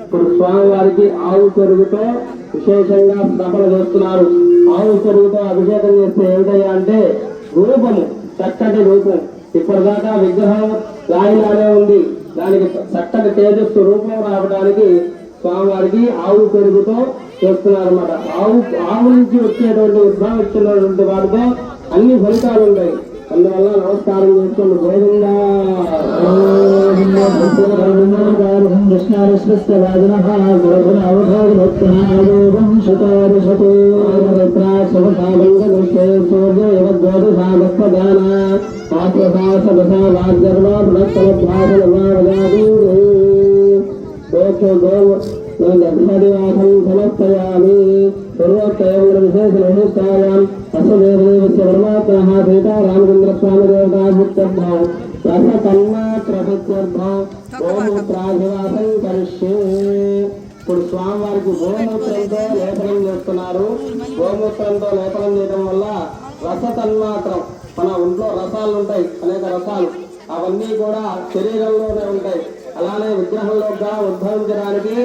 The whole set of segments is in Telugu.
ఇప్పుడు స్వామివారికి ఆవు పెరుగుతో విశేషంగా స్థాపన చేస్తున్నారు. ఆవు పెరుగుతో అభిషేకం చేస్తే ఏమిటయ్యా అంటే రూపము, చక్కటి రూపం. ఇప్పటిదాకా విగ్రహం రాయిలానే ఉంది, దానికి చక్కటి తేజస్సు రూపం రావడానికి స్వామివారికి ఆవు పెరుగుతో చేస్తున్నారు అన్నమాట. ఆవు నుంచి వచ్చేటువంటి ఉద్భవించినటువంటి వాటితో అన్ని ఫలితాలు ఉంటాయి. అందువల్ల నమస్కారం చేసుకోండి. గోవిందా సమర్పయామి. పూర్వోత్తరం అసదేవదేవస్య పరమాత్మః సీతారామచంద్ర స్వామి దేవతాభుత్యర్థం రసతన్మాత్రభుత్యర్థం గోమూత్రాధివాసం కరిష్యే. ఇప్పుడు స్వామివారికి గోమూత్రంతో లేపనం చేస్తున్నారు. గోమూత్రంతో లేపనం చేయడం వల్ల రసతన్మాత్రం, మన ఒంట్లో రసాలు ఉంటాయి, అనేక రసాలు, అవన్నీ కూడా శరీరంలోనే ఉంటాయి. అలానే విగ్రహంలో ఉద్భవించడానికి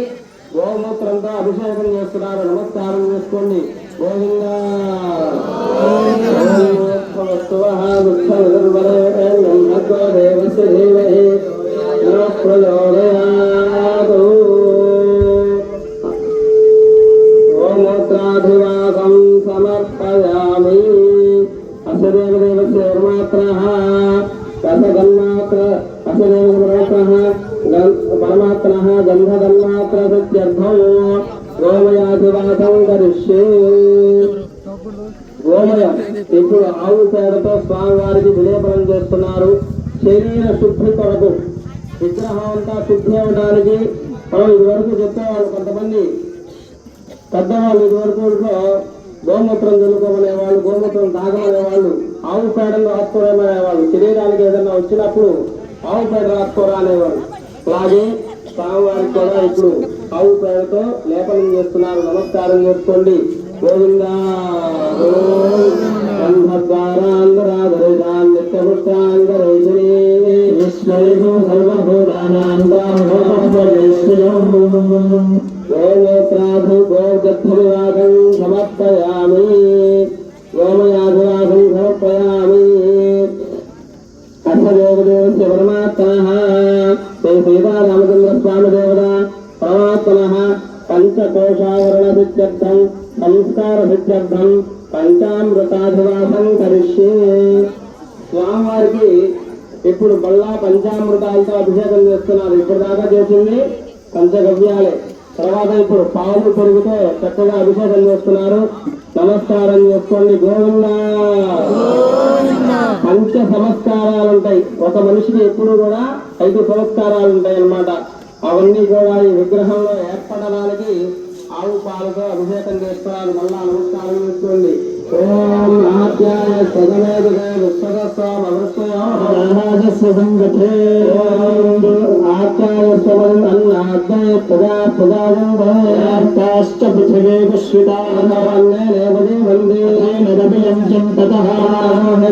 గోమూత్రంతో అభిషేకం చేస్తున్నారు. నమస్కారం చేసుకోండి. గోవిందా గోమూత్రాధివాసం సమర్పయామి. అసదేవదేవస్య పరమాత్మః రసగన్మాత్ర పరమాత్మః గంధగన్మాత్ర సత్యర్థం గోమయాధివాసం కరిష్యే. గోమయం ఇప్పుడు ఆవు పేడతో స్వామివారికి విలేపనం చేస్తున్నారు. శరీర శుద్ధి కొరకు, విగ్రహం అంతా శుద్ధి అవడానికి మనం ఇదివరకు చెప్పేవాళ్ళు, కొంతమంది పెద్దవాళ్ళు ఇదివరకు గోమూత్రం చల్లుకోమనేవాళ్ళు, గోమూత్రం తాగమనేవాళ్ళు, ఆవు పేడను రాసుకోమనేవాళ్ళు. శరీరానికి ఏదైనా వచ్చినప్పుడు ఆవు పేడ రాసుకోరా అనేవాళ్ళు. అలాగే స్వామివారికి కూడా ఇప్పుడు ఆవు పేడతో లేపనం చేస్తున్నారు. నమస్కారం చేసుకోండి. గోవిందా గోమూత్రాధు గోగద్ధవివాసం సమర్పయామి. గోమయాధివాసం సమర్పయామి. అర్థదేవదేవస్య పరమాత్మః శ్రీ సీతారామచంద్ర స్వామి దేవత పరమాత్మనః పంచకోశావరణ సిద్ధ్యర్థం సంస్కార సిద్ధ్యర్థం పంచామృతాధివాసం కరిష్యే. స్వామివారికి ఇప్పుడు మళ్ళా పంచామృతాలతో అభిషేకం చేస్తున్నారు. ఇప్పుడు దాకా చేసింది పంచగవ్యాలే. తర్వాత ఇప్పుడు పాలు పెరుగుతో చక్కగా అభిషేకం చేస్తున్నారు. నమస్కారం చేసుకోండి. గోవిందా. పంచ సంస్కారాలు ఉంటాయి. ఒక మనిషికి ఎప్పుడు కూడా 5 సంస్కారాలు ఉంటాయి అన్నమాట. అవన్నీ కూడా ఈ విగ్రహంలో ఏర్పడడానికి ఆవు పాలతో అభిషేకం చేస్తున్నారు. మళ్ళా నమస్కారం చేసుకోండి. ఓం ఆద్యాయ సగమేదుగా విశ్వదస్వామృతయోజస్వ సంగతే ఆద్యాయ సమం అన్నాద్యాయ ప్రజా ప్రజాశ్చ పృథివీ పుష్పితాన్నే దేవదే వందే నదభియంచం తతః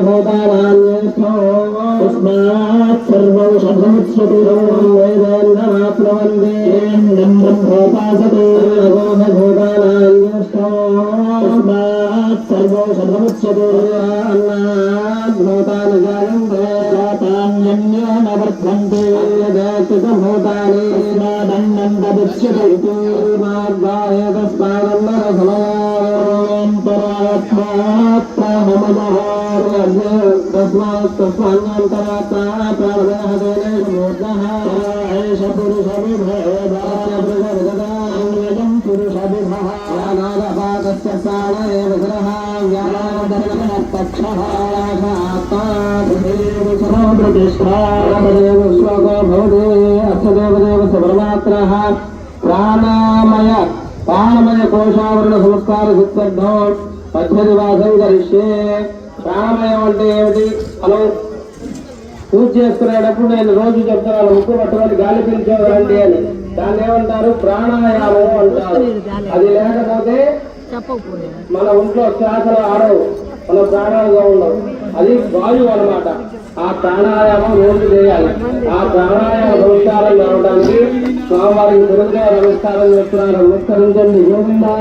భూతానాన్యేష్ఠో తస్మాత్ సర్వౌషధముచ్యతే వేదేంద్రమాప్నవందే బ్రహ్మోపాసతే భూతానాన్యేష్ఠో తస్మాత్ సర్వౌషధముచ్యతే అన్నాద్భూతాని జాయంతే జాతాన్యన్యో న వర్ధన్తే భూతాని తస్మాదన్నం తదుచ్యతే ఇతి మాద్వాయ తస్మాత్ తస్మాన్నంతరాత్మా ప్రాణదేహ మూర్ధః ఏష పురుష విభేద ప్రాణమయ కోశావరణ సంస్కార సిద్ధం పద్ధతి వాసం కరిష్యే. ప్రాణమయం అంటే ఏమిటి? మనం పూజ చేసుకునేటప్పుడు నేను రోజు చెప్తున్నాను, ముక్కు పట్టుకొని గాలి పీల్చేవారండి అని. దాన్ని ఏమంటారు? ప్రాణాయామం అంటారు. అది లేకపోతే మన ఒంట్లో శ్వాసలు ఆడవు, మన ప్రాణాలుగా ఉండవు. అది వాయువు అన్నమాట. ఆ ప్రాణాయామం రోజు చేయాలి. ఆ ప్రాణాయామ నమస్కారం రావడానికి స్వామివారికి గురువుగా నమస్కారం చేస్తున్నారు. నమస్కరించండి. గోవిందా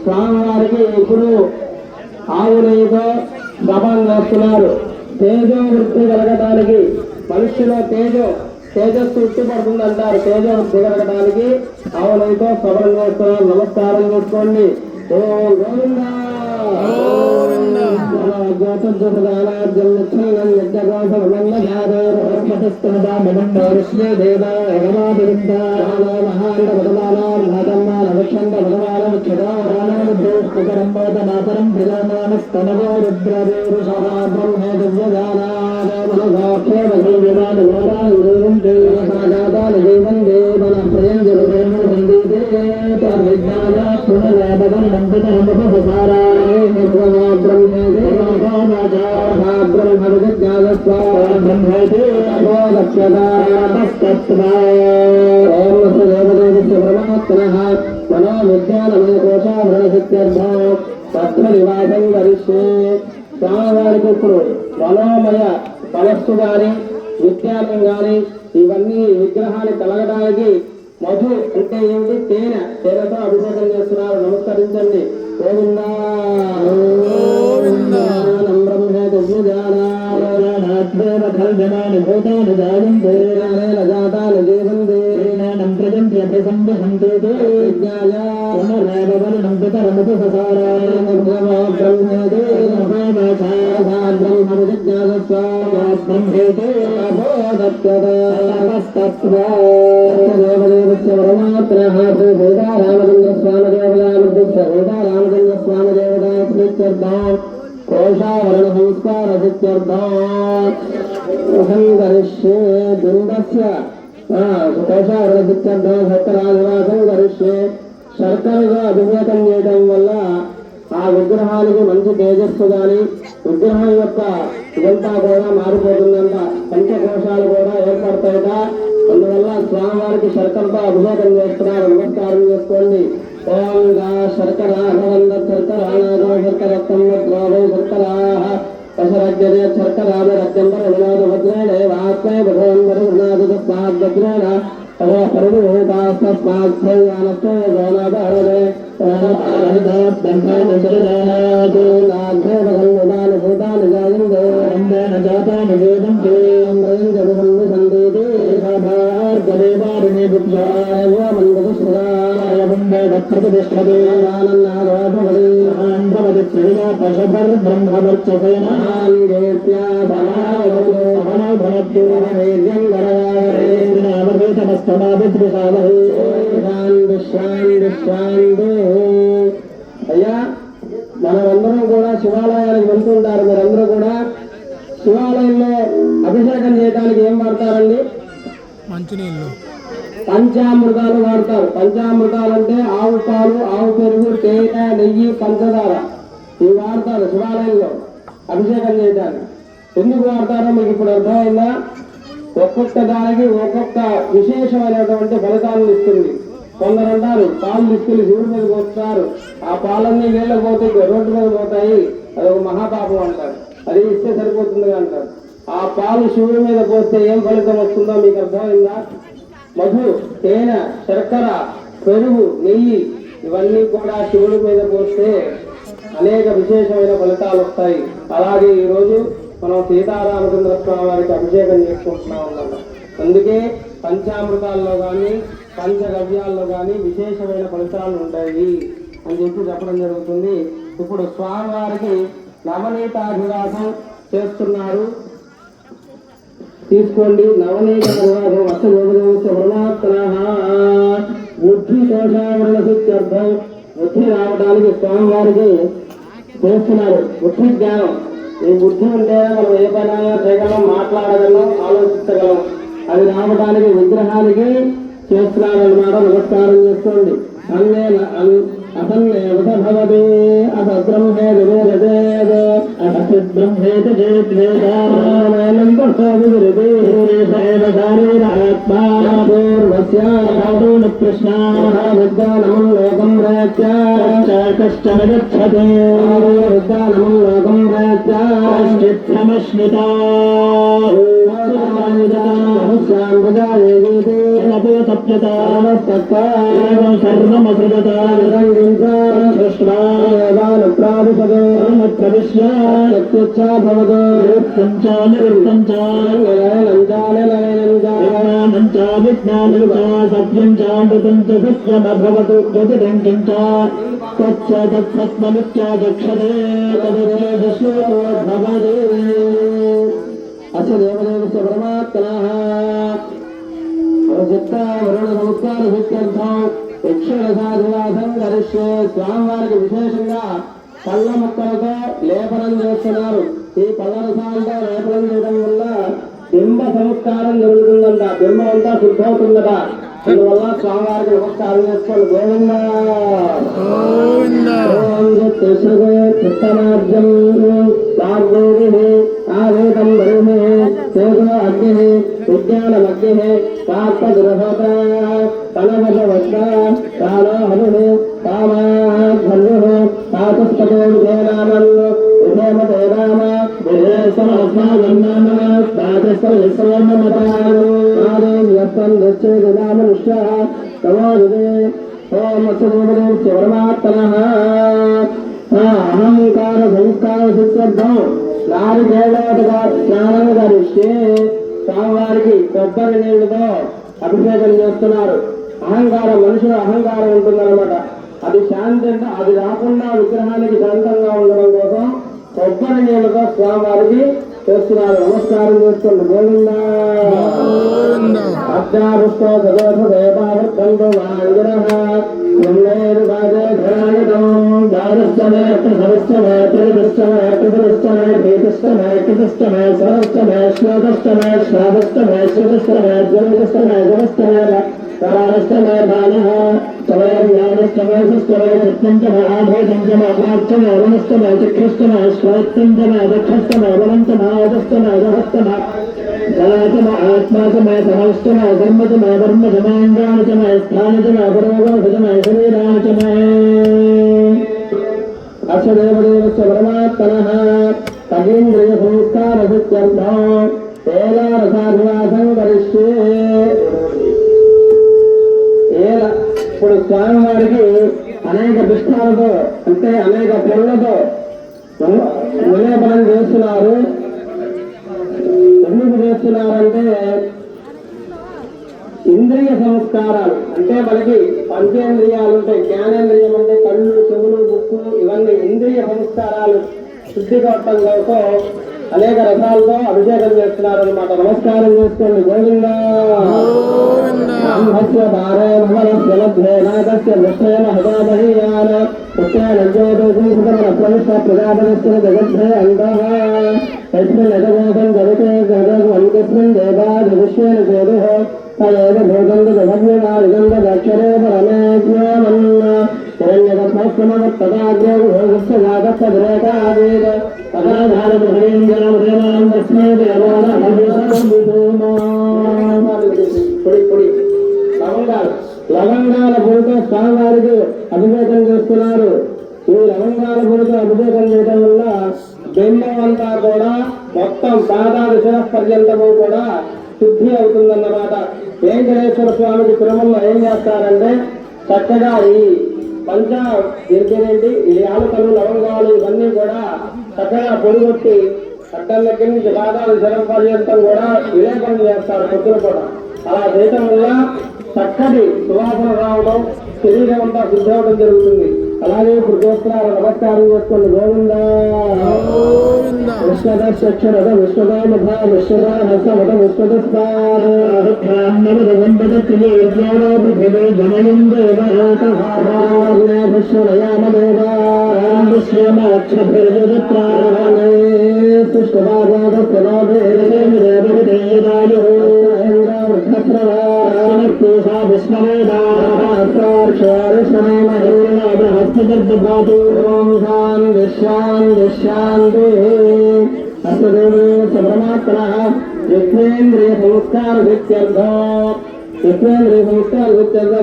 స్వామివారికి ఇప్పుడు ఆవులతో జపం చేస్తున్నారు. తేజో వృత్తి కలగడానికి మనుష్యులో తేజస్సు ఉట్టిపడుతుంది అంటారు. తేజో వృత్తి కలగడానికి ఆవులతో సభం చేస్తున్నారు. నమస్కారం చేసుకోండి. ఓం గోవిందా స్వామివారికి ఇప్పుడు మనోమయ మనస్సు గాని విద్యార్థం గాని ఇవన్నీ విగ్రహాలు కలగడానికి మధు అంటే ఏమిటి? తేనెతో అభిషేకం చేస్తున్నారు. నమస్కరించండి. గోవిందా కోశావరణ సంస్కార సిద్ధ్యర్థంకరిష్యే బిందస్య కోశావరణ సిద్ధ్యర్థం శర్కరాదివాసం కరిష్యే. శర్కరగా అభిషేకం చేయడం వల్ల ఆ విగ్రహానికి మంచి తేజస్సు గాని విగ్రహం యొక్క ఇదంతా కూడా మారిపోతుందంట. పంచకోశాలు కూడా ఏర్పడతాయట. అందువల్ల స్వామివారికి శర్కరతో అభిషేకం చేస్తున్నారు. నమస్కారం చేసుకోండి. ఓం గా శర్కర శర్కరత్తం శర్కరా పశరజ్ఞ శర్కరాద రజ్ఞంబర వినాద భద్రేణ వాత్మయ భగవంతర వినాద తస్మాద్భద్రేణ అయ్యా మనమందరం కూడా శివాలయానికి వెళ్తుంటారు. మీరందరూ కూడా శివాలయంలో అభిషేకం చేయడానికి ఏం వాడతారండి? మంచినీళ్ళు, పంచామృతాలు వాడతారు. పంచామృతాలు అంటే ఆవు పాలు, ఆవు పెరుగు, తేనె, నెయ్యి, పంచదార. ఈ వాడతారు శివాలయంలో అభిషేకం చేయడానికి. ఎందుకు వాడతారో మీకు ఇప్పుడు అర్థమైందా? ఒక్కొక్క దానికి ఒక్కొక్క విశేషమైనటువంటి ఫలితాలను ఇస్తుంది. కొందరు అంటారు పాలు తీసుకెళ్లి శివుడి మీద పోస్తారు, ఆ పాలన్నీ నీళ్ళకి పోతే రోడ్డు మీద పోతాయి, అది ఒక మహాపాపం అంటారు, అది ఇస్తే సరిపోతుంది అంటారు. ఆ పాలు శివుడి మీద పోస్తే ఏం ఫలితం వస్తుందో మీకు అర్థమైందా? మధు, తేనె, శర్కర, పెరుగు, నెయ్యి ఇవన్నీ కూడా శివుడి మీద పోస్తే అనేక విశేషమైన ఫలితాలు వస్తాయి. అలాగే ఈరోజు మనం సీతారామచంద్ర స్వామి వారికి అభిషేకం చేసుకుంటున్నాం అన్నమాట. అందుకే పంచామృతాల్లో కానీ పంచగవ్యాల్లో కానీ విశేషమైన ఫలితాలు ఉంటాయి అని చెప్పడం జరుగుతుంది. ఇప్పుడు స్వామివారికి నవనీతాభివాదం చేస్తున్నారు. తీసుకోండి. నవనీతాభివాదం బుద్ధి దోషావరణ సిద్ధ్యర్థం, బుద్ధి రావడానికి స్వామివారికి చేస్తున్నారు. బుద్ధి జ్ఞానం, ఈ బుద్ధి ఉంటే మనం ఏ పైన చేయగలం, మాట్లాడగలం, ఆలోచించగలం. అది రావడానికి విగ్రహానికి చేస్తున్నారన్నమాట. నమస్కారం చేసుకోండి. అసన్నేవసభవతే అసబ్రహ్మేతి వేదతే అసద్బ్రహ్మేతి చేద్వేదానంతోవిరుదే శారీరాత్మా పూర్వస్యాదూన కృష్ణా విద్యానమం లోకం ప్రేత్య కష్టం గచ్చతే విద్యానమం లోకం ప్రేత్య కశ్చిత్తమశ్నుతా అస్య దేవదేవస్య పరమాత్మనః వరుణ నమస్కార సిద్ధ్యర్థం యక్షరసాధివాసం కరిష్యే. స్వామివారికి విశేషంగా పళ్ళ ముక్కలతో లేపనం చేస్తున్నారు. ఈ పళ్ళ రసాలతో లేపనం చేయడం వల్ల బింబ సంస్కారం జరుగుతుందంట, బింబం అంతా శుద్ధవుతుందట. అందువల్ల స్వామివారికి నమస్కారం చేసుకోండి. గోవిందా చిత్తమార్జం వాగ్దేవి ఆవేదం బరిహే సేదో అగ్ని విజ్ఞానమగ్ని పాత్రదురహత కనవశవస్త కాలో హను కామాధను పాతస్పతో విజయనామన్ను విజయమతే రామ విజయసమస్మాగన్నామస్మాదేవ్యస్తందశ్చేదినామనుష్య తమోదే ఓం అస్య పరమాత్మనః. అహంకార సంస్కార సిద్ధ్యర్థం నాలుగేళ్లగా స్నానం ధరిస్తే స్వామివారికి కొబ్బరి నీళ్లతో అభిషేకం చేస్తున్నారు. అహంకారం, మనుషుల అహంకారం ఉంటుందన్నమాట. అది శాంతి అంటే అది రాకుండా విగ్రహానికి శాంతంగా ఉండడం కోసం కొబ్బరి నీళ్లతో స్వామివారికి చేస్తున్నారు. నమస్కారం చేసుకోండి. గోవిందా అద్యాపుష్పో సదోష దేవావర్కండు వాంగిరః బ్రహ్మేరువాదే ధరాయుధం ద్వాదశ్చమే ప్రథమశ్చమే త్రయోదశ్చమే చతుర్థశ్చమే ద్వైతశ్చమే చతుష్టమే సహస్రమే శ్లోకశ్చమే శ్రావశ్చమే శతశ్చమే ద్వైతశ్చమే జవశ్చమే కారణశ్చమే బాలః చమే జ్ఞానశ్చమే సుష్టమే సత్యంచమే ఆభేదంచమే అపార్థమే రుణశ్చమే చక్షుష్టమే శ్రోత్యంచమే దక్షశ్చమే బలంచమే ఆదశ్చమే జహశ్చమే జలాచమ ఆత్మాచమే సమష్టమే ధర్మచమే ధర్మచమేంద్రాణచమే స్థానచమే పరోగమచమే శరీరాణచమే. అస్య దేవదేవస్య పరమాత్మనః తగేంద్రియ సంస్కార సిద్ధ్యర్థం ఏలారసాధివాసం కరిష్యే. ఇప్పుడు స్వామివారికి అనేక పుష్పాలతో అంటే అనేక పనులతో విలేపనం చేస్తున్నారు. ఎందుకు చేస్తున్నారంటే ఇంద్రియ సంస్కారాలు అంటే మనకి పంచేంద్రియాలు ఉంటాయి. జ్ఞానేంద్రియం అంటే కళ్ళు, చెవులు, ముక్కు ఇవన్నీ ఇంద్రియ సంస్కారాలు శుద్ధి కావటం కోసం అనేక రసాలతో అభిషేకం చేస్తున్నారు అనమాట. నమస్కారం చేసుకోండి. గోవిందా నిశ్చయన హృదయమహీయాన ప్రవిష్ట ప్రజాపతిశ్చ జగద్భయ అంగః తస్మిన్ యజగోధం జగతే జగద్వంతస్మిన్ దేవాదివిశ్వేన చేదుః తదేవ భూతం జగద్వినాదిగం దక్షరే పరమేజ్ఞానం హిరణ్యగర్భస్వ లవంగాల పొడితో స్వామివారికి అభిషేకం చేస్తున్నారు. ఈ లవంగాల పొడితో అభిషేకం చేయడం వల్ల బెండం అంతా కూడా మొత్తం పాదాలు శిరపర్యంతము కూడా శుద్ధి అవుతుందన్నమాట. వెంకటేశ్వర స్వామికి తిరుమలలో ఏం చేస్తారంటే చక్కగా ఈ పంచ ఏంటి ఈ యాలకలు లవంగాలు ఇవన్నీ కూడా చక్కగా పొడిగొట్టి అడ్డం దగ్గర నుంచి పాదాలు శిరపర్యంతం కూడా విలేపనం చేస్తారు పొద్దున కూడా. అలా చేయటం వల్ల చక్కటి సువాసన రావడం, శరీరం అంతా శుద్ధి అవడం జరుగుతుంది. అలాగే ఇప్పుడు చూస్తున్నారు, నమస్కారం చేసుకోండి. గోవింద విశ్వద శక్షరద విశ్వదామధ విశ్వద హసమద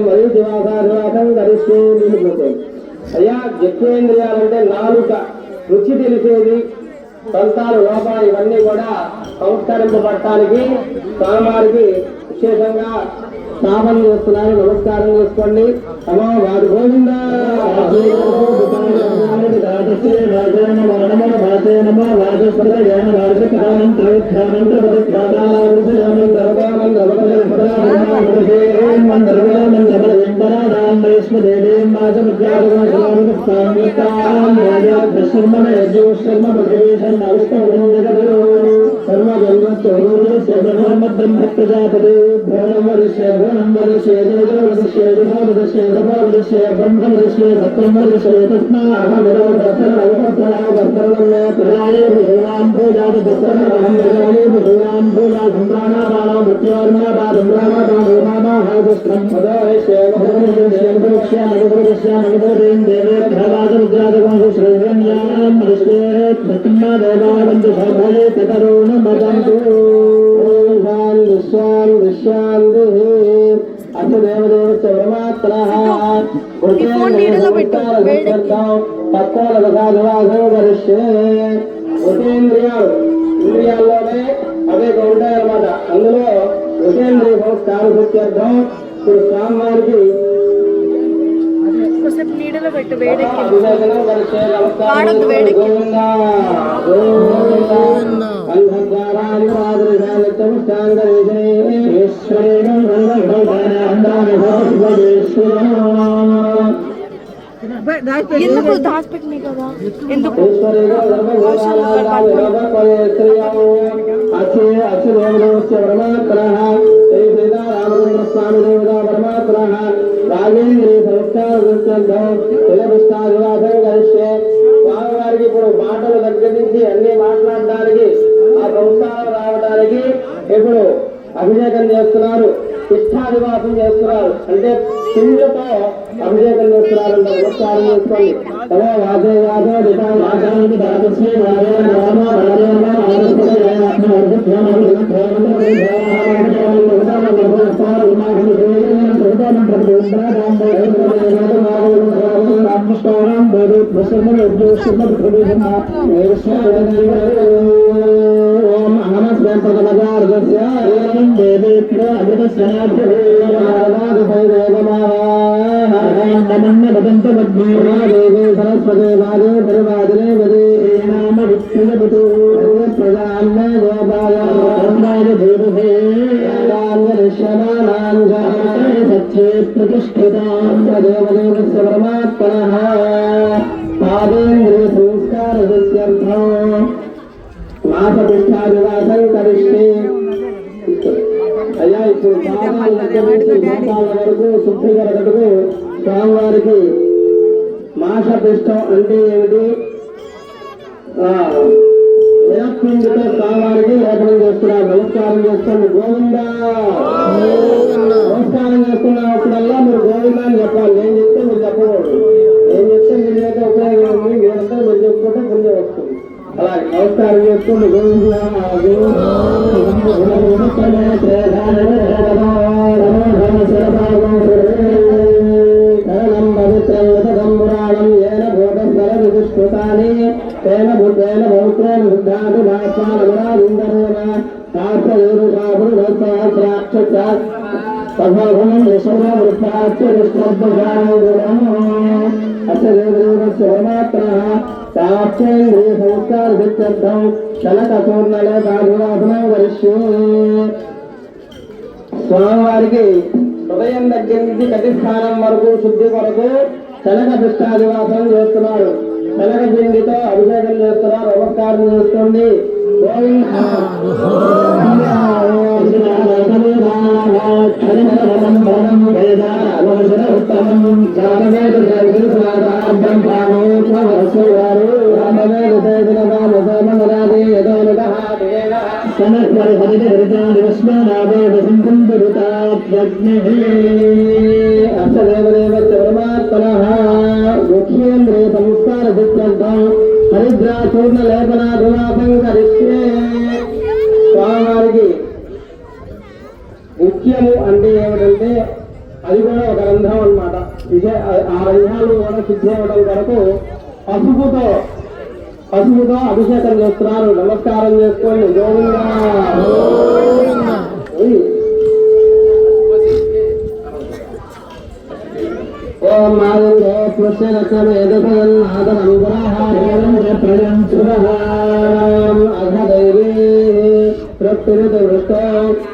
మరియు దివాసాధివాసం గరిష్టే. అయ్యా జత్వేంద్రియాలంటే నాలుక, రుచి తెలిసేది, సంతాన లోపాలు ఇవన్నీ కూడా సంస్కరింపబడటానికి స్వామివారికి విశేషంగా స్థాపన చేస్తున్నారు. నమస్కారం చేసుకోండి. అమ్మా వారి గోవిందా ఇంద్రియాల్లోనే అనేక ఉంటాయన్నమాట. అందులో విషేంద్రియ సంస్కార సత్యార్థం ఇప్పుడు స్వామివారికి నీడలో పెట్టు వేడెక్కి ఎందుకు దాచిపెట్టినాయి కదా, ఎందుకు స్వామివారికి ఇప్పుడు మాటల దగ్గర నుంచి అన్ని మాట్లాడడానికి ఆ సంస్కారం రావడానికి ఇప్పుడు అభిషేకం చేస్తున్నారు. ఇష్టాదివాసం చేస్తున్నారు, అంటే పిండితో అభిషేకం చేస్తున్నారు. నమస్కారం చేసుకోండి. అయ్యా ఇప్పుడు వరకు శుద్ధి కలగటకు స్వామివారికి మాసపిష్టం అంటే ఏమిటి? వేపిండితో స్వామివారికి లేఖనం చేస్తున్నారు. నమస్కారం చేసుకోండి. గోవిందా నమస్కారం చేస్తున్నప్పుడల్లా మీరు గోవిందా అని చెప్పాలి. నేను చెప్తే మీరు చెప్పకూడదు. నేను చెప్తే మీరు అలాగే నమస్కారం చేసుకోండి. కరణం పవిత్రం విశదం పురాణం ఏన భూతస్థల విదుష్కృతాని తేన బుద్ధేన పవిత్రేణ సిద్ధాంత భాస్వానమరావిందరేణ శాస్త్రయోరు శాస్త్రుడు శాస్త్రాక్ష సభాభనం విషమ వృత్తాచ్య విష్ణుర్భానం అసదేవదేవస్య పరమాత్మః సాక్షేంద్రియ సంస్కార విత్యర్థం శనకపూర్ణలే భాగవాసనం వరిష్యే. స్వామివారికి హృదయం దగ్గర నుంచి కటిస్థానం వరకు శుద్ధి కొరకు శనక పిష్టాదివాసనం చేస్తున్నారు. శనక పిండితో అభిషేకం చేస్తున్నారు. నమస్కారం చేసుకోండి. ముఖ్యేంద్రియ సంస్కార సిద్ధాంతం హరిద్రా చూర్ణ లేపనాభివాసం కరిష్యే. స్వామివారికి ముఖ్యము అంటే ఏమిటంటే అది కూడా ఒక రంధ్రం అన్నమాట. ఆ రంధ్రాలు కూడా శుద్ధి అవ్వడం కొరకు పసుపుతో అభిషేకం చేస్తున్నారు. నమస్కారం చేసుకోండి. గోవిందా ఓం మాలింగే ప్రకృతివృష్టో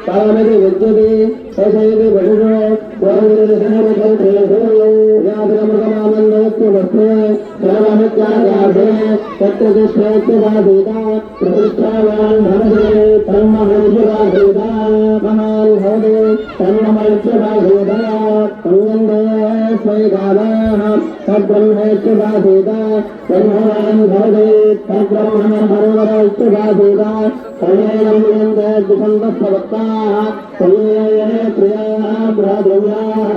పరమిది విద్యుది శైది బడుజో వ్యాధమృతమానందోత్వస్తే సర్వమిత్యాగాధే సత్యదిష్ట్రేత్యవాదీత ప్రతిష్టావాన్ ధనదే తన్మహేశ్వరాధీత మహాన్ భవదే తన్మహేశ్వరాధీత సంగందే స్వైగాదాః తద్బ్రహ్మేశ్వరాధీత బ్రహ్మవాన్ భవదే తద్బ్రహ్మ భరవరైశ్వరాధీత కళ్యాణం యందే దుఃఖందస్వత్తాః కళ్యాణే ప్రియాః ప్రాద్రవ్యాః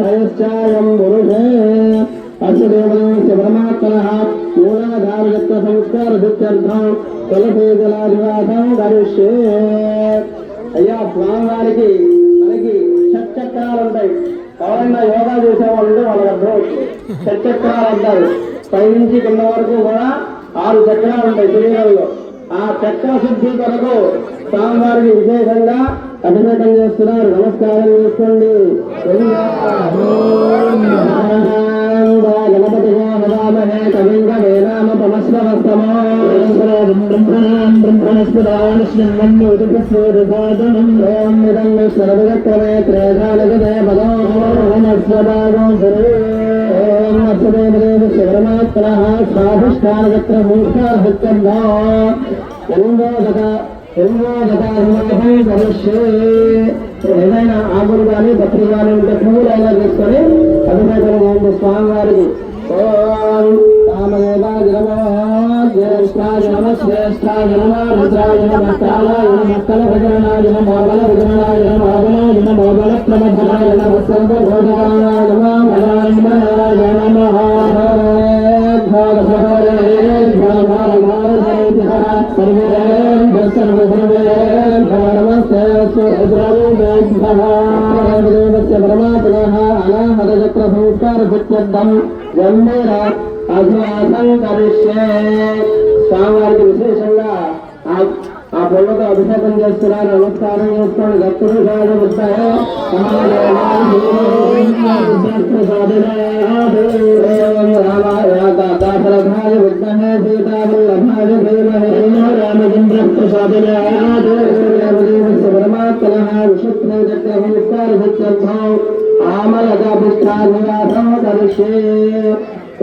హయశ్చాయం పురుషే అస్యదేవस्य పరమాత్మనः మూలాధారయత్వ సంస్కార సిద్ధ్యర్థం తులసీ జలాధివాసం కరిష్యే. అయ్యా స్వామివారికి మనకి షట్చక్రాలు ఉంటాయి. ఎవరైనా యోగా చేసేవాళ్ళు వాళ్ళకి అర్థమవుతుంది. షట్చక్రాలు అంటారు. పైనుంచి కింద వరకు కూడా 6 చక్రాలు ఉంటాయి శరీరంలో. ఆ చక్ర శుద్ధి కొరకు స్వామివారికి విశేషంగా అభిషేకం చేస్తున్నారు. నమస్కారం చేసుకోండి. గణపతి హోమదామహే కవిం కవేనామ పమస్వస్తమో ఓం ఇదం విశ్వరవిక్రమే త్రేధానగదే పదో ఓం అస్యదేవదేవ శివరమాత్మనః స్వాధిష్టానగత్ర భూష్టార్హిత్యర్థో ఏదైనా ఆకులు కానీ పత్రి కానీ ఉంటే పువ్వులైనా తీసుకొని అభిషేకం చేయండి స్వామివారికి. ఓం కామదేవాయ నమః జ్యేష్ఠాయ నమః శ్రేష్ఠాయ నమః రుద్రాయ నమః కాలాయ నమః కలభజనాయ నమః బలభజనాయ నమః బలాయ నమః బలప్రమథనాయ నమః సర్వభోజనాయ నమః బలాయ నమః పరమాత్మనః అనాహతచక్ర సంస్కార సిద్ధ్యర్థం గంభీర అభివాసం కరిష్యే. స్వామివారికి విశేషంగా ఆ పొల్లతో అభిషేకం చేస్తున్నారు. నమస్కారం చేసుకోండి. దత్తుడు సాధుతాయ దాశరథాయ విద్మహే సీతావల్లభాయ ధీమహి రామచంద్ర ప్రసాదనాయ పరమాత్మనః విశుద్ధ చక్ర సంస్కార సిద్ధ్యర్థం ఆమలకాభిష్టాధివాసం కరిష్యే.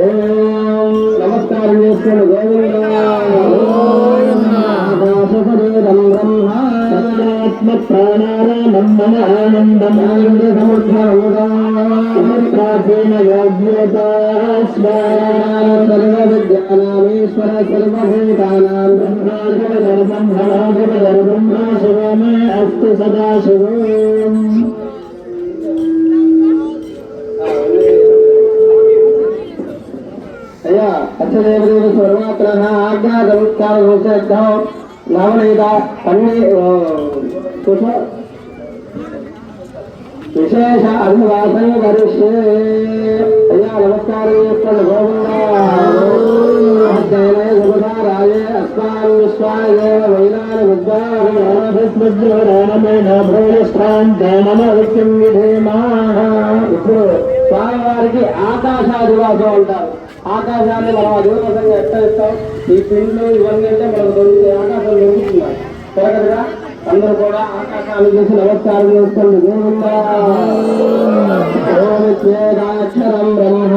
ఓం నమస్కారం చేసుకోండి. గోవిందా ఆకాశపదేదం బ్రహ్మ ప్రాణారామం మన ఆనందం ఆనంద సముద్రాధీన యోగ్యత సర్వ విద్యానామీశ్వర సర్వభూతానాం బ్రహ్మ శివమే అస్తు సదాశివం. అయ్యా అచ్చదేవదేవ పరమాత్మనః ఆజ్ఞా నవనీత అన్ని విశేష అభివాసం కరిష్యే. అయ్యా నమస్కారం చేసుకోండి. గోవిందరాజే అస్మాన్ విశ్వాయ వైనాని ఇప్పుడు స్వామివారికి ఆకాశాదివాసం అంటారు. ఆకాశాన్ని మనం అధివాసంగా ఎట్లా ఇస్తాం? ఈ పిండ్లు ఇవన్నీ అంటే మనకు దొరికితే ఆకాశం దొరుకుతున్నాయి కదా. అందరూ కూడా ఆకాశాన్ని చూసి నమస్కారం చేసుకోండి. గోవిందాక్షరం బ్రహ్మ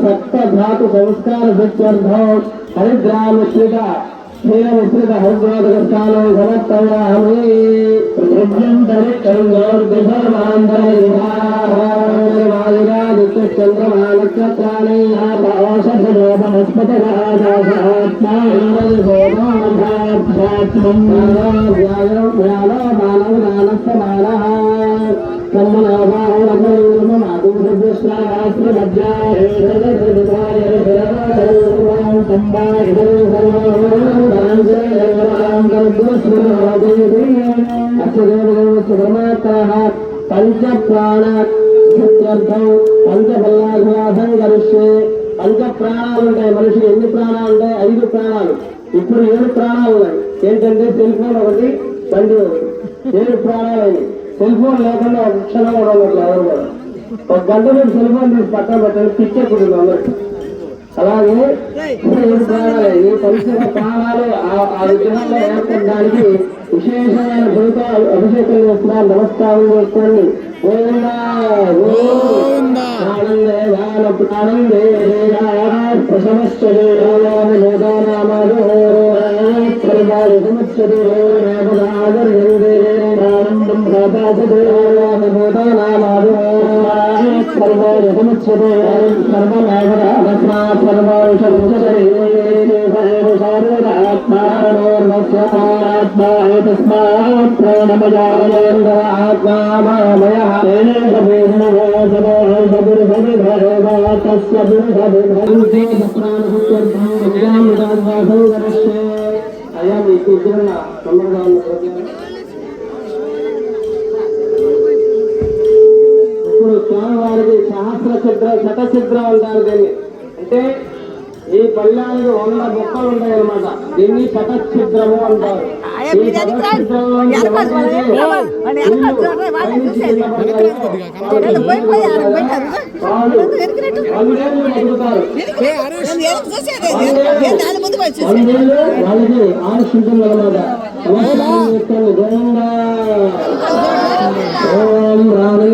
సప్తధాతు సంస్కార సత్యర్థం హరిద్రామిశ్రిత క్షీరమిశ్రిత హరిద్రాదకర్షాలం సమర్పయామి. చంద్రమా నక్షత్రాన్ని పంచ ప్రాణ సత్యర్థం పంచబల్లాభివాసం కరిష్యే. పంచ ప్రాణాలు ఉంటాయి. మనిషికి ఎన్ని ప్రాణాలు ఉంటాయి? 5 ప్రాణాలు. ఇప్పుడు 7 ప్రాణాలు ఉన్నాయి. ఏంటంటే సెల్ ఫోన్ ఒకటి, బండి ఒకటి. 7 ప్రాణాలు అయినాయి. సెల్ ఫోన్ లేకుండా ఒక క్షణం కూడా ఉండదు. ఎవరు కూడా ఒక గంట మీద సెల్ ఫోన్ తీసి పక్కన పెట్టండి, పిచ్చెక్కుతుంది అందరికి. అలాగే 7 ప్రాణాలు. ఈ పంచ ప్రాణాలు ఆ విగ్రహంలో ఏర్పడడానికి విశేషమైన భూత అభిషేకం చేస్తున్నారు. నమస్కారం చేసుకోండి. అయ్యా మీకు తొందరగా ఇప్పుడు స్వామివారికి శతఛిద్రం అంటారు దీన్ని. అంటే ఈ పళ్ళానికి 100 బొక్కలు ఉంటాయి అన్నమాట. దీన్ని శతఛిద్రము అంటారు. ఈ శతఛిద్రంలో వాళ్ళకి ఆలోచించడం అన్నమాట. ఓం రామే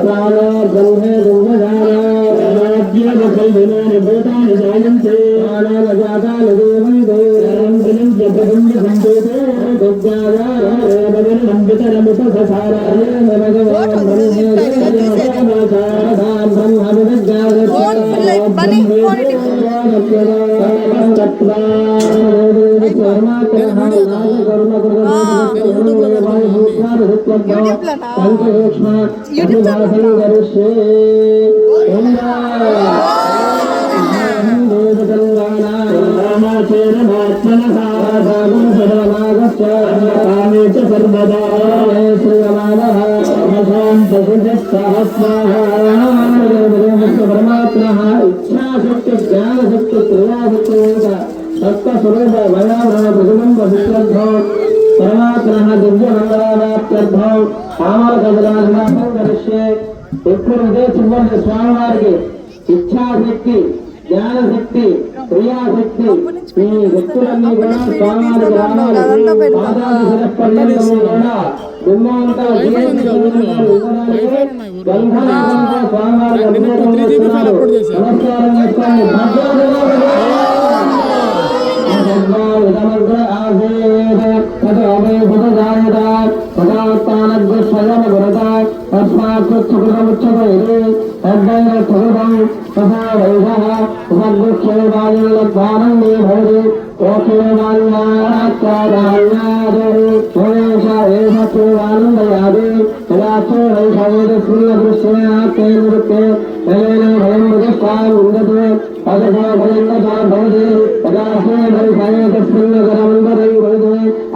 ప్రాణో బ్రహ్మే దుర్గజానాని భూతాని జాయంతే ప్రాణాల జాతాలు దేవంతే ఇచ్ఛాశక్తి జ్ఞానశక్తి క్రియాశక్తి సత్వస్వరూప వయాభ్రమ ప్రతిబింబ విశ్వర్థం పరమాత్మ దివ్యమంగళాప్త్యర్థం కామలకజలాభిలాషం కరిష్యే. ఎప్పుడు ఉద్దేశించండి స్వామివారికి ఇచ్ఛాశక్తి జ్ఞానశక్తి క్రియాశక్తి ఈ వ్యక్తులన్నీ కూడా స్వామివారికి రావాలి. పాదాది శిరపర్యంతము కూడా గుమ్మంతా గంధంతో స్వామివారికి అభిషేకం చేస్తున్నారు. నమస్కారం చేసుకోండి. స్వయం स्वानन्दे भवति ओक्षेमान्याचाराण्यादि भवेश एष चोवानन्दयादि तदाचो वैषवेदस्मिन्नदृश्यते निरुक्ते भवेन भयं मृगस्वां विन्दते अदशो भयङ्गता भवति तदाशे वैषवेदस्मिन्नगरमन्दरै भवति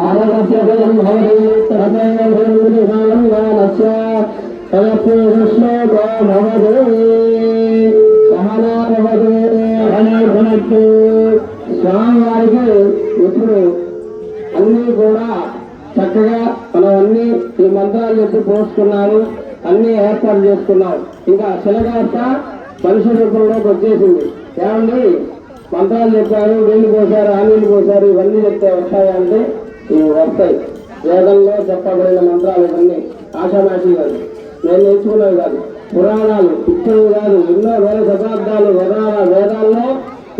आरगस्य भयं भवति तथैव भयं मृगसानन्दस्य तदपूर्णश्लोको भवति స్వామివారికి ఇప్పుడు అన్ని కూడా చక్కగా మనం అన్ని ఈ మంత్రాలు చెప్పి పోసుకున్నాము, అన్ని ఏర్పాటు చేసుకున్నాం. ఇంకా శిలగాస్త మనిషి రూపంలోకి వచ్చేసింది. ఏమండి మంత్రాలు చెప్పారు, నీళ్లు పోసారు, ఆ నీళ్లు పోసారు, ఇవన్నీ చెప్తే వస్తాయంటే ఇవి వస్తాయి. వేదంలో చెప్పబడిన మంత్రాలు ఇవన్నీ ఆషామాషి కాదు, నేను నేర్చుకున్నవి కాదు, పురాణాలు ఇచ్చేవి కాదు, ఎన్నో వేల శతాబ్దాలు వేదాల్లో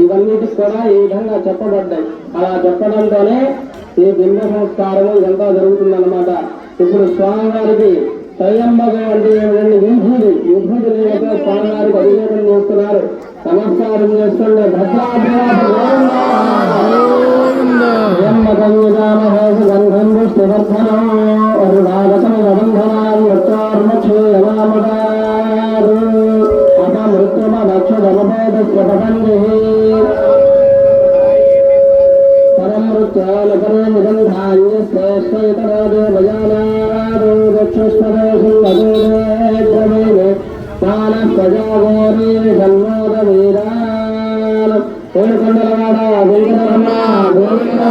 ఇవన్నిటికి కూడా ఈ విధంగా చెప్పబడ్డాయి. అలా చెప్పడంతోనే ఈ బింబ సంస్కారము ఇదంతా జరుగుతుందన్నమాట. ఇప్పుడు స్వామివారికి త్రయంబకం అంటే ఏమిటంటే విభూతి లేకపోతే స్వామివారికి అభిషేకం చేస్తున్నారు, నమస్కారం చేస్తుండే భద్రాభ్యాసం గంధం పుష్టివర్ధనం అరుణాగతం గబంధనాన్ని వచ్చార్మక్షే యమామదారు అత మృత్యుమ దక్షమభేదస్య పతంజి పరం మృత్యాలపరే నిగంధాన్యశ్రేష్టైతరాదే భజానాదో దక్షస్పదేశం వదోదేద్రమేణ మానస్పజాగోరీ సన్మోద వీరాన్ ఏడుకొండలవాడ వెంకటరమణ గోవింద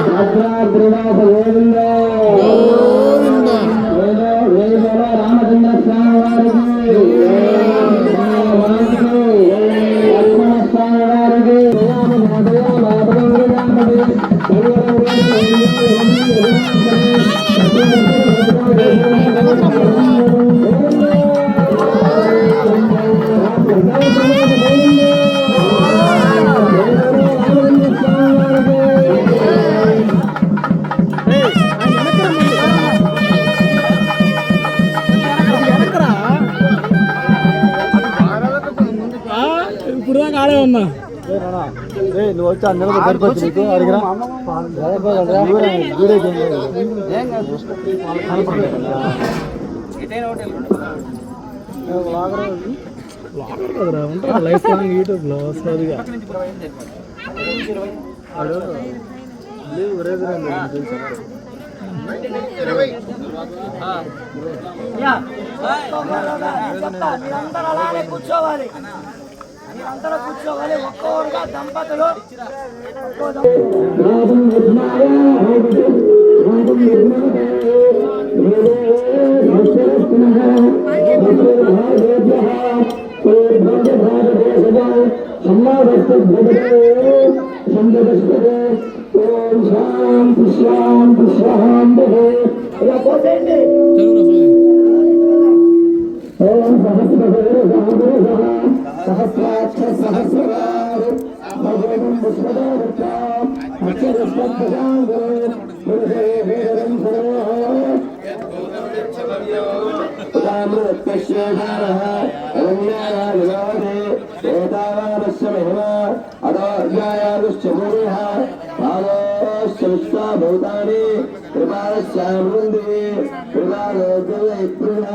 భద్రాద్రివాస గోవింద వేదోల రామచంద్ర స్వామి వారికి లక్ష్మణ స్వామి వారికి ఇప్పుడు దాకా ఆడే ఉన్నా. నువ్వు వచ్చి ఆ నెలకు సరిపోతుంది నీకు అడిగిరా ఉంటారు లైఫ్ లాంగ్ యూట్యూబ్లో వస్తుందిగా. కూర్చోవాలి, మీరందరూ కూర్చోవాలి. ఒక్కొక్కరుగా దంపతులు భూతాన్ని కృపాశ్యామృంది కృపాలోకృణ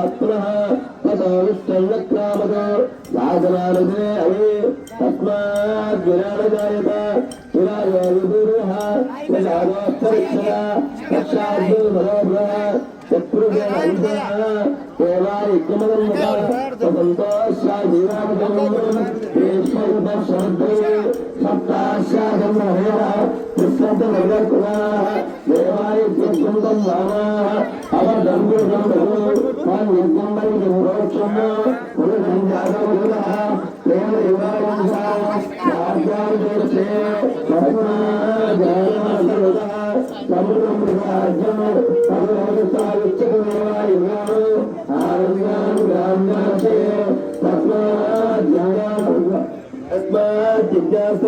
ఆత్మః రాజనారదే అవి తస్మాత్ విరాజాయత విరాజోరుః ప్రజాదోత్తరక్షణ రక్షార్థో మనోభ్రః శత్రుఘ్నః దేవాయిక్యమదమ్ముఖ సంతోషాధీరామదమ్ముఖ ఈశ్వరుపశ్రద్ధే సప్తాశాగమహేర కృష్ణతనగకుమారః దేవాయిక్యకుందం నామః అవదంగురం జిజ్ఞాస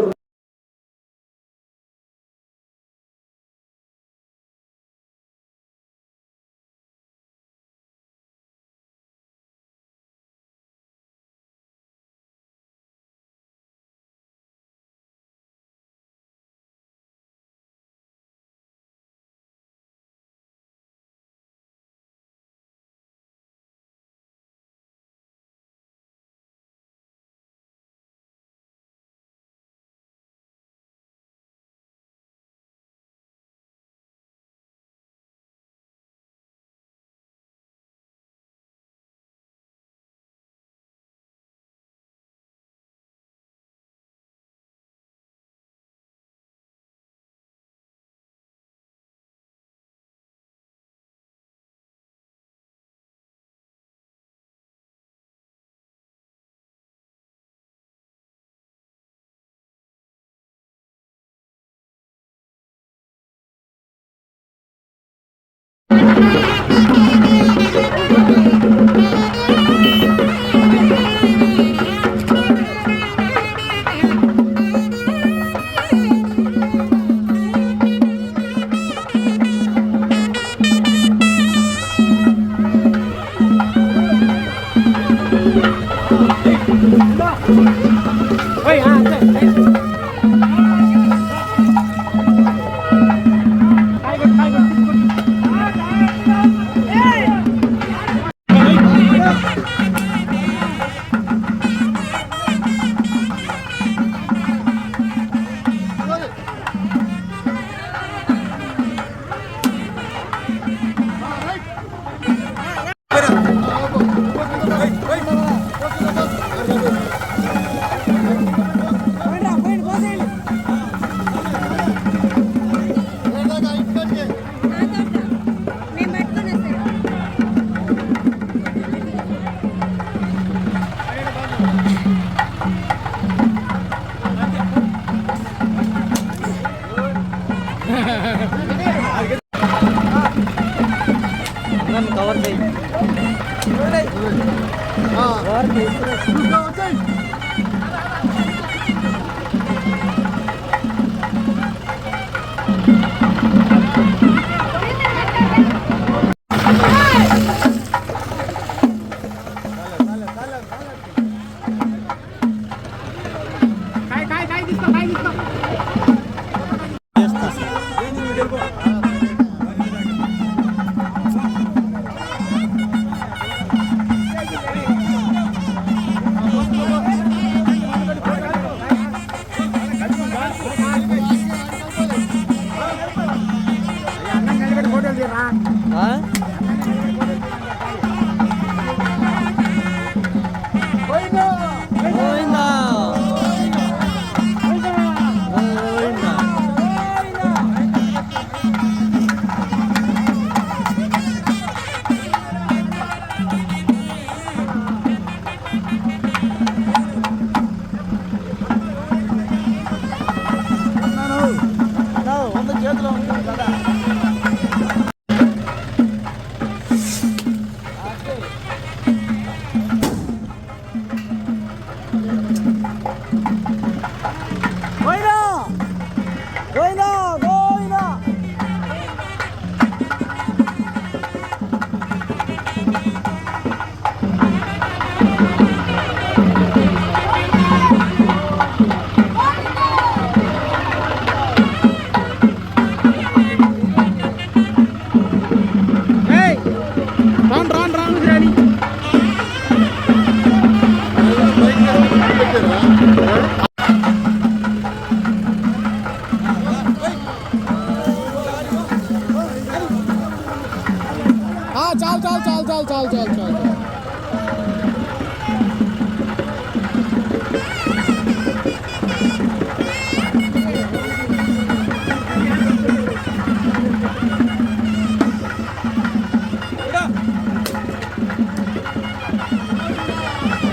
చాలు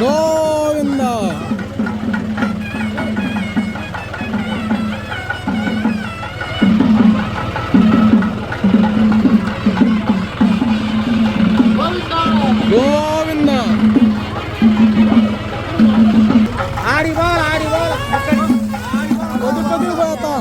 గోవింద గోవింద ఆడి బాల్ కొద్ది పోతా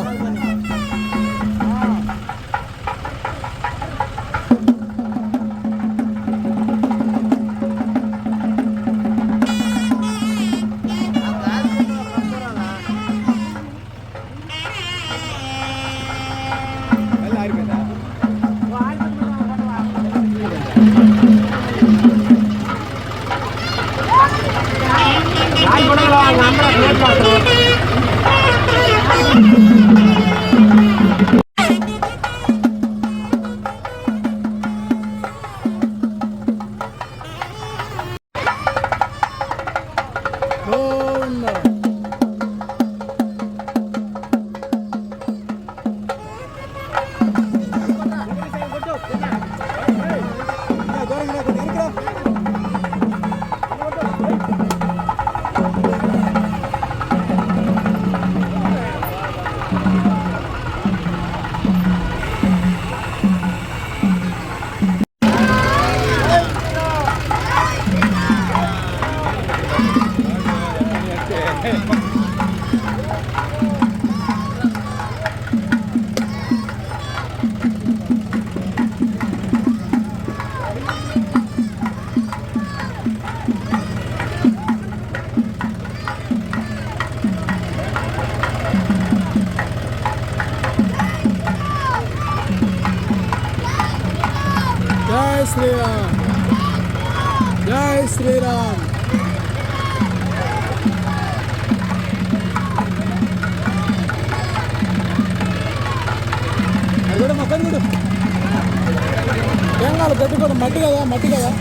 జై శ్రీరామ్ జై శ్రీరామ్ అది కూడా మొత్తం చూడు ఏం కాదు గడ్డి కూడా మట్టి కదా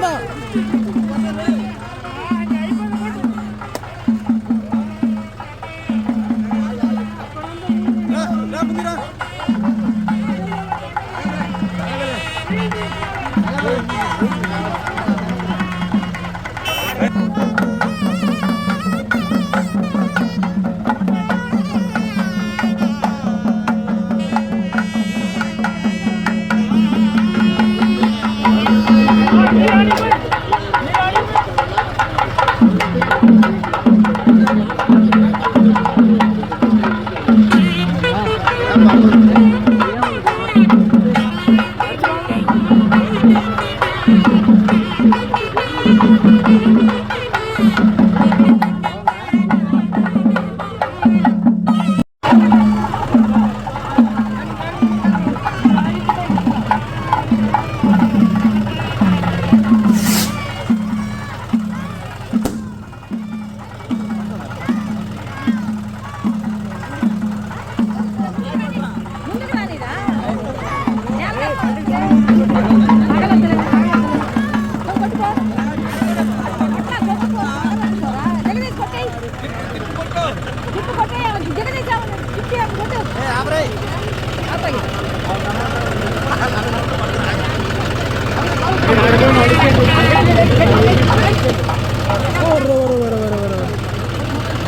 రా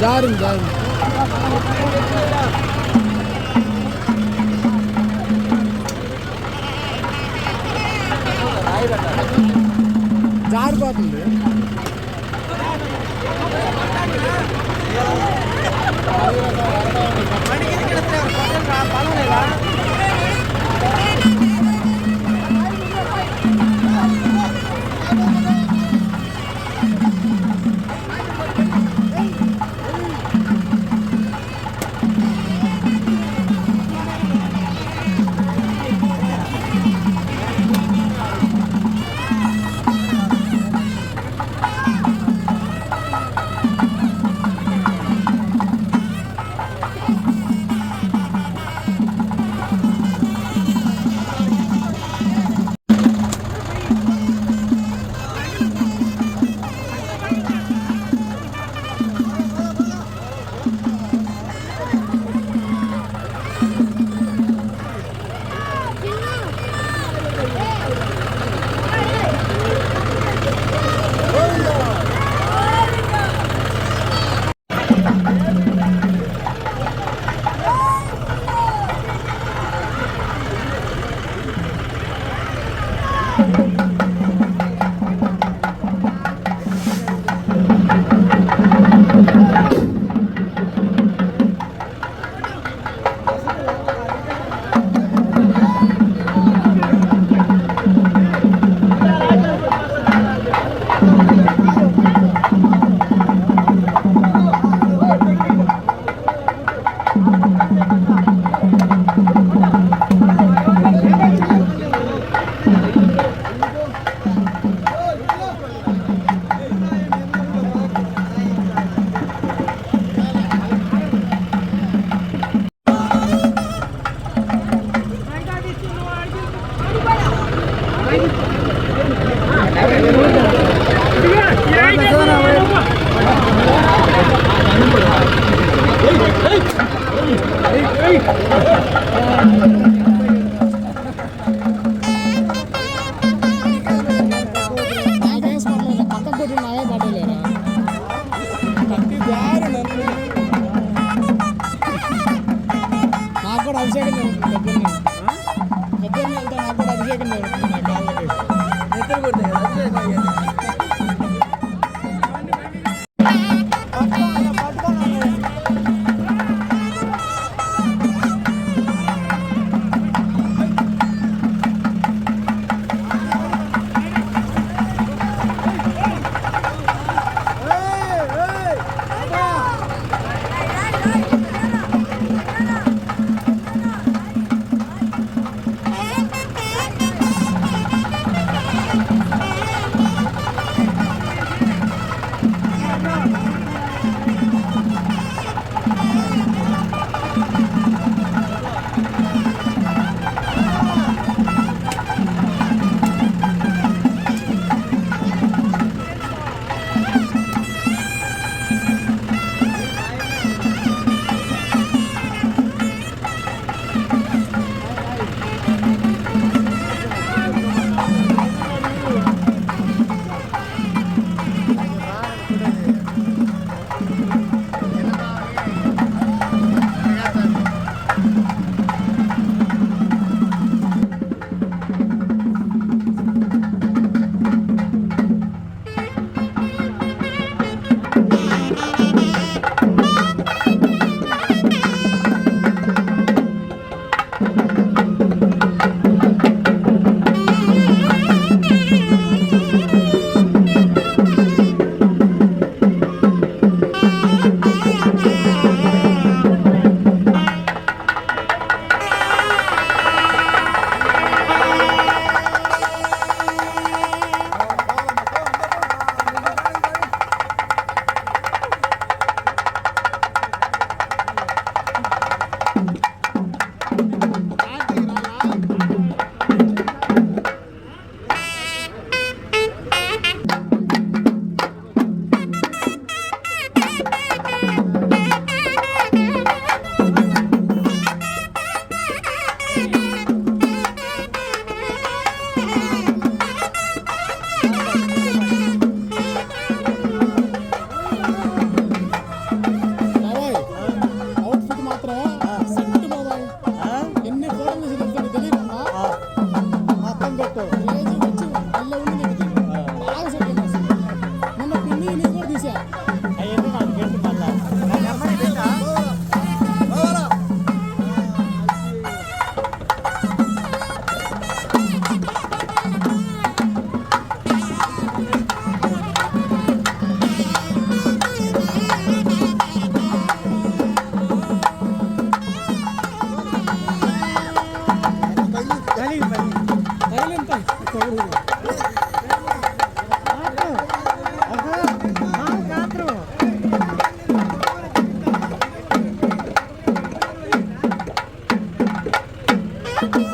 జారింది జారిపోతుంది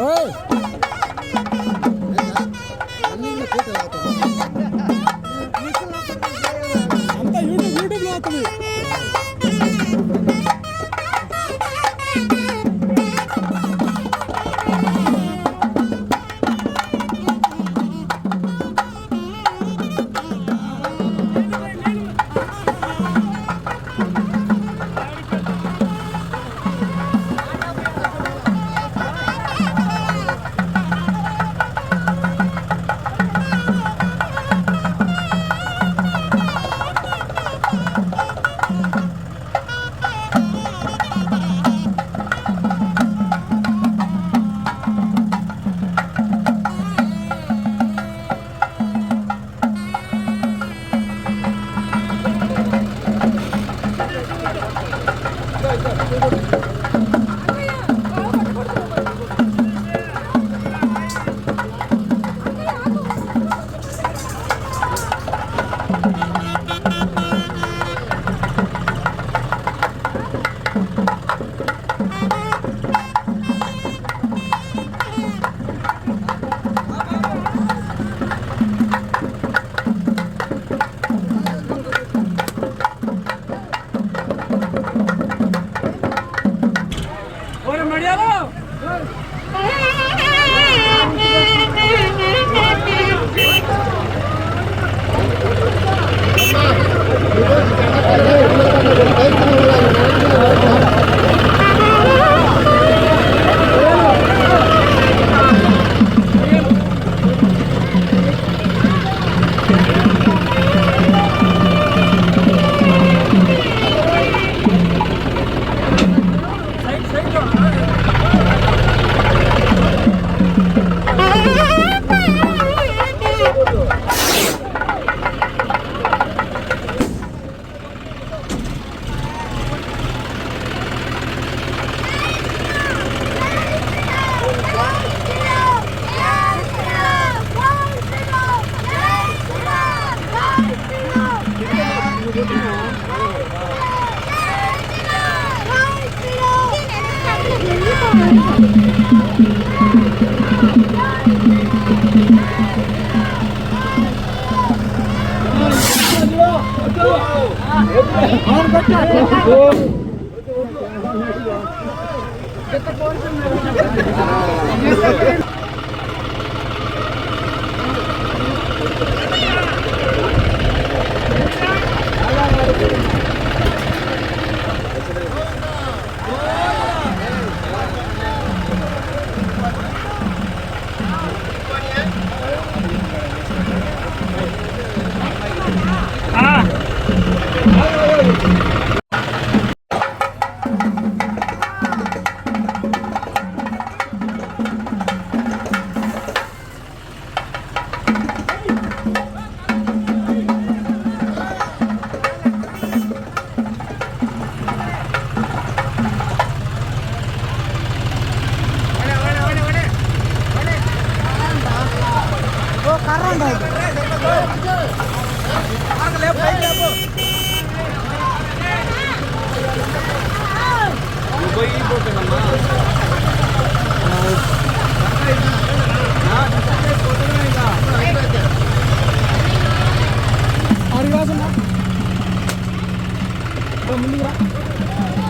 ఓయ్ అంతా యూట్యూబ్లో అవుతుంది.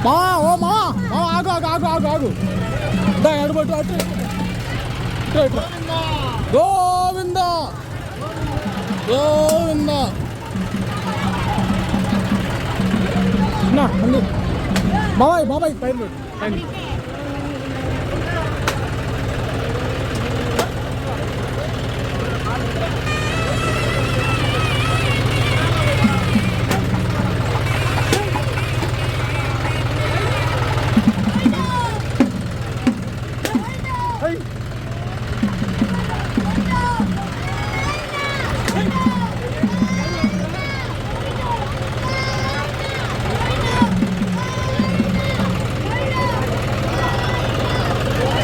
మా ఓ మా ఆగు ఆగు ఆగు ఆగు ఆగు దా ఎడబట్టు అటు గోవింద గోవింద బాబాయ్ బాబాయ్ పైన పైన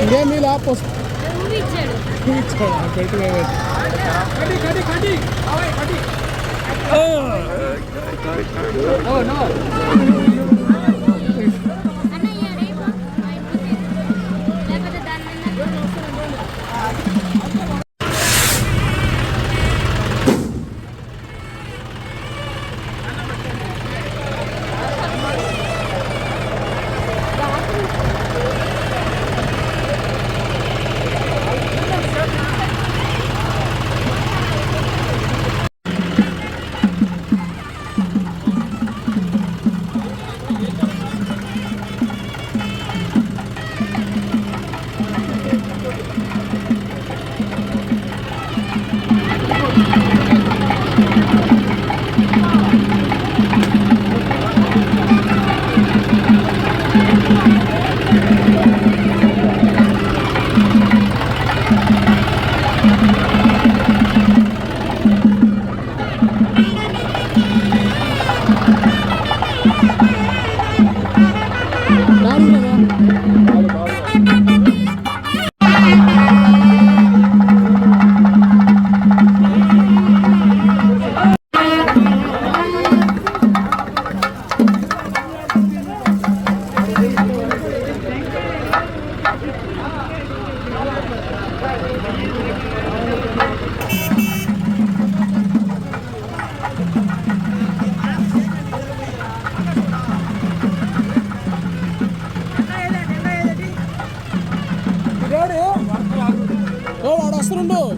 ఇంకేం నీళ్ళు ఆపోస్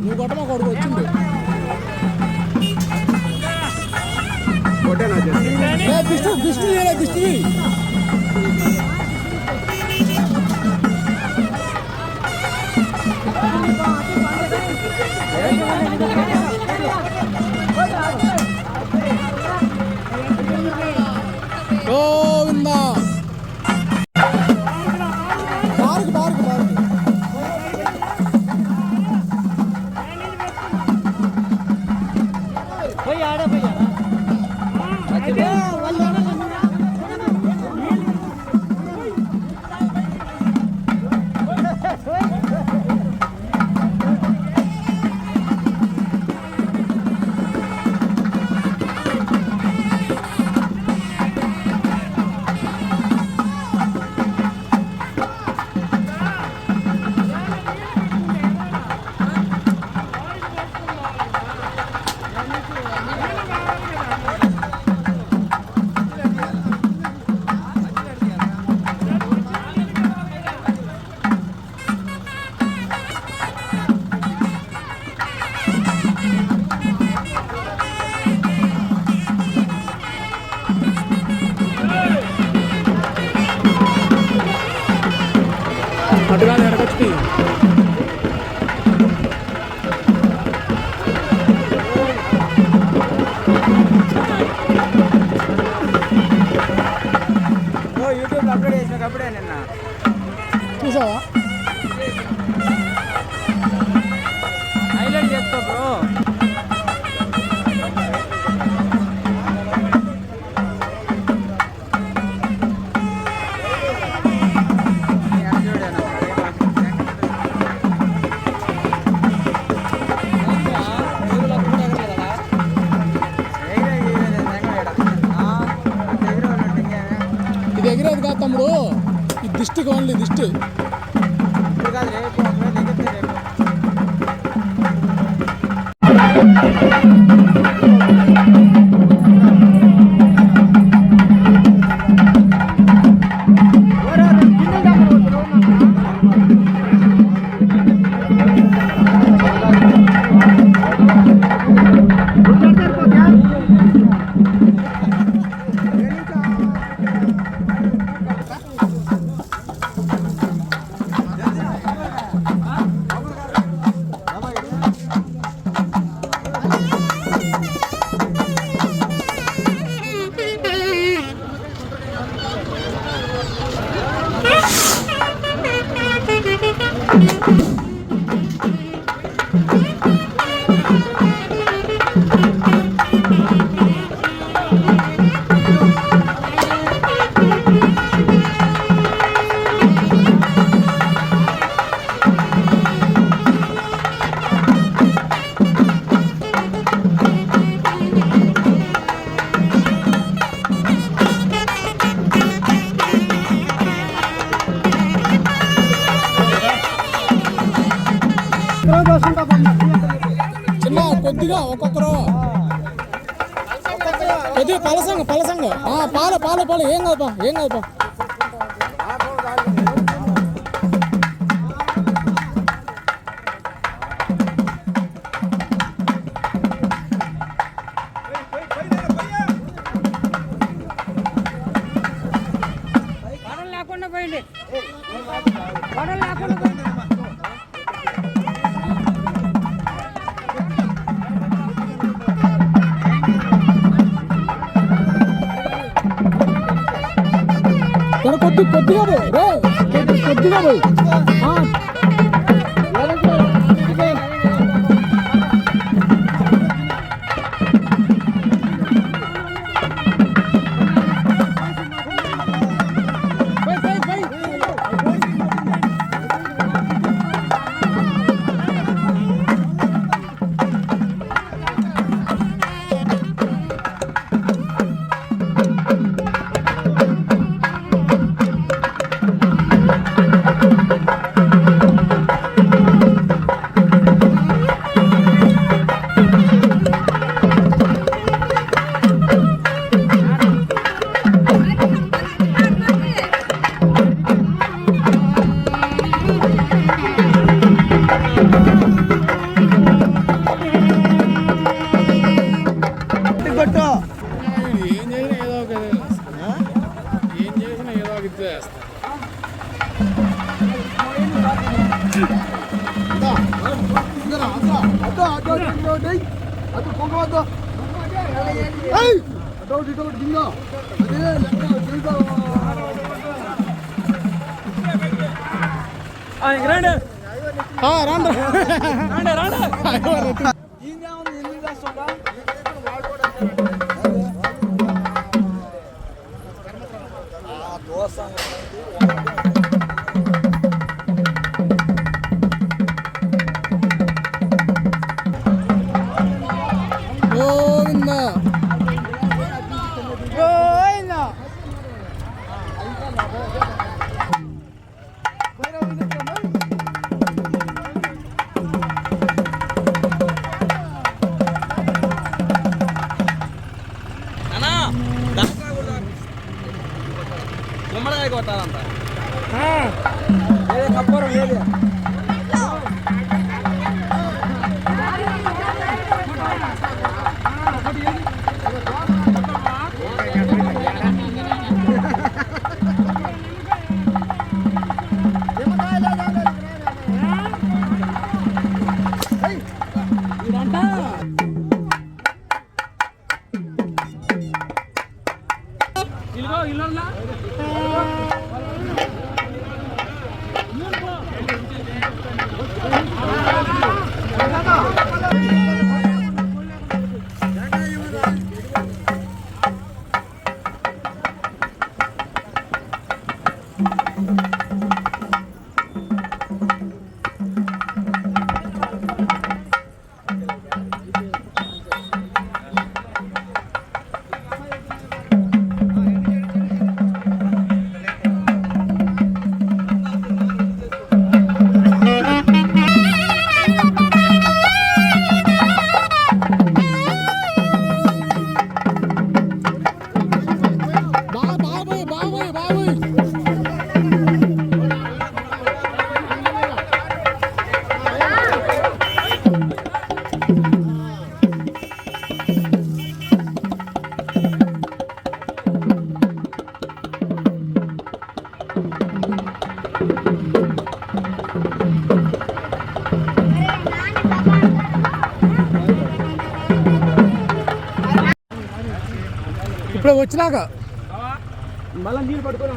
నువ్వు కొట్టమా కొడుకు వచ్చిండు దిష్టి గోవిందా అటుగా ఎడగొచ్చి యూట్యూబ్ అప్లోడ్ చేసినప్పుడే నిన్న చూసావా హైలైట్ చేసుకో బ్రో ఇది ఎగిరేది కాదు తమ్ముడు ఈ దిష్టికి ఓన్లీ దిష్టి కాదు రేపు రేపు చిన్న కొద్దిగా ఒక్కొక్కరు కొద్దిగా పలసంగ పాలు ఏం కాదు లేకుండా పోయింది లేకుండా పోయింది కొద్దిగా పోయి గుమ్మడికాయ కొట్టాలంట ఇప్పుడు వచ్చినాక మళ్ళీ నీళ్ళు పట్టుకొని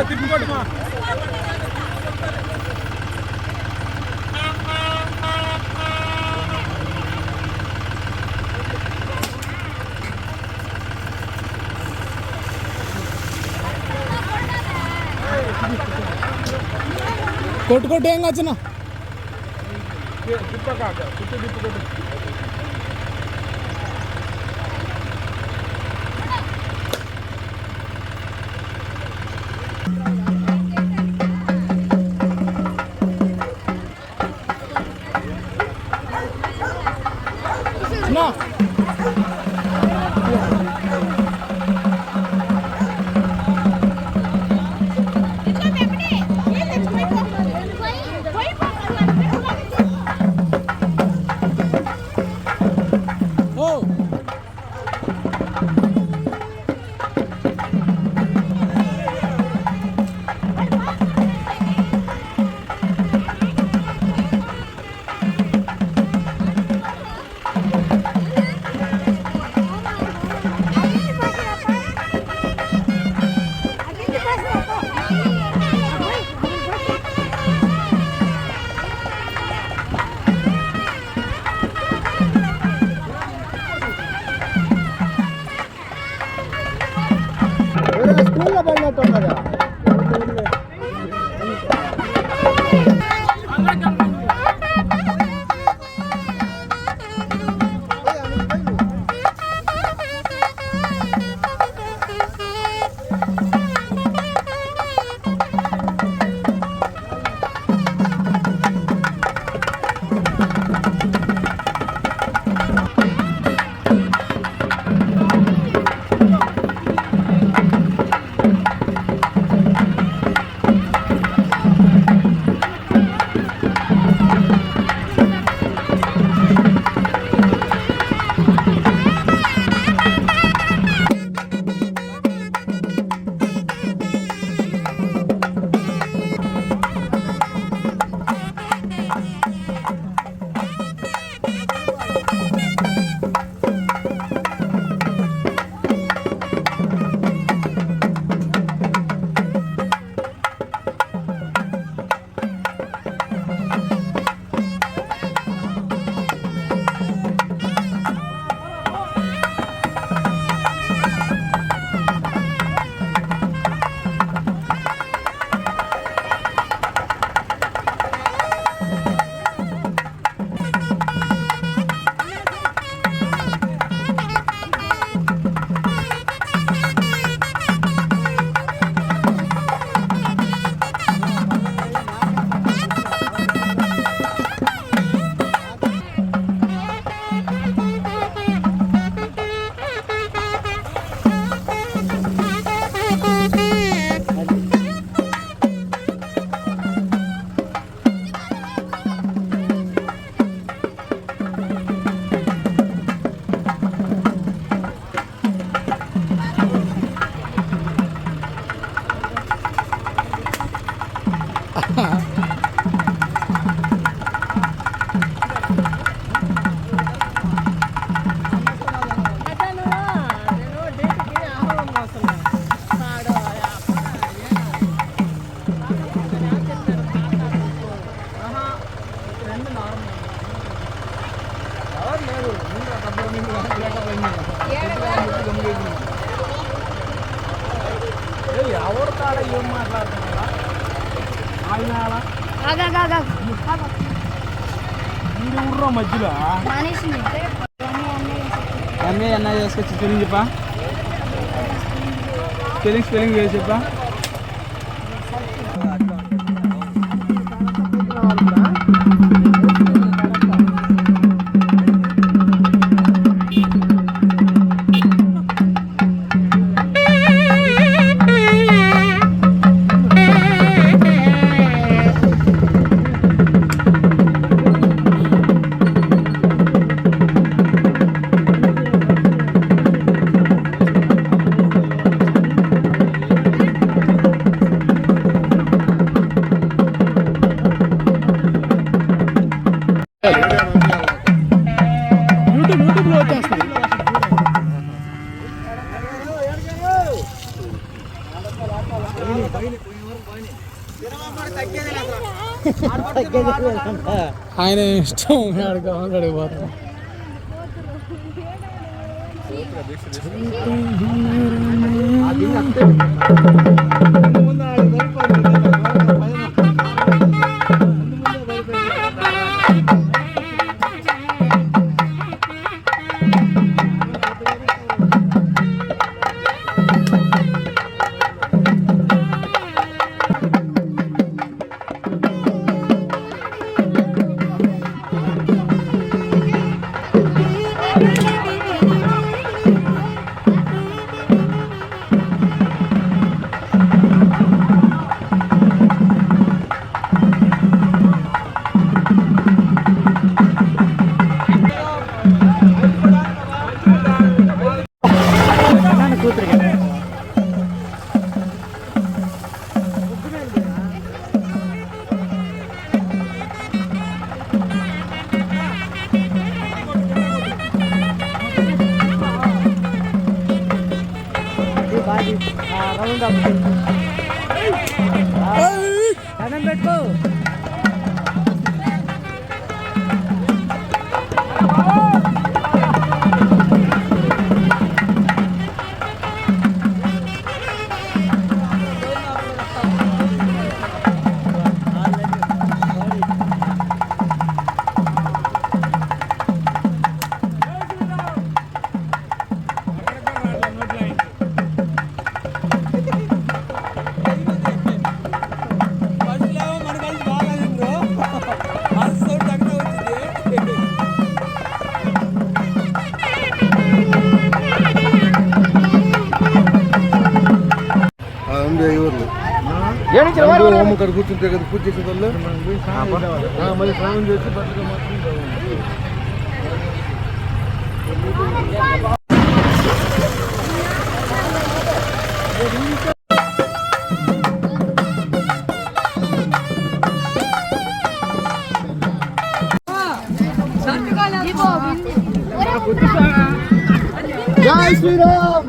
తిప్పుకోటమా కొట్టుకోటి ఏం వచ్చిన తిప్పుకోట ఎవరు కాడ ఏం మాట్లాడుతున్నారా ఊర్లో మధ్యలో అన్నీ అన్న చేసుకొచ్చి స్పెల్లింగ్ చెప్పా స్పెల్లింగ్ చేసి చెప్పా యూట్యూబ్లో వచ్చేస్తుంది. ఆయన ఇష్టం ఆడికి పోతాం. దండం పెట్టుకో. కూర్చుంటే కదా పూజ చేసే వాళ్ళు మళ్ళీ స్నానం చేసి బట్టలు జై శ్రీరామ్.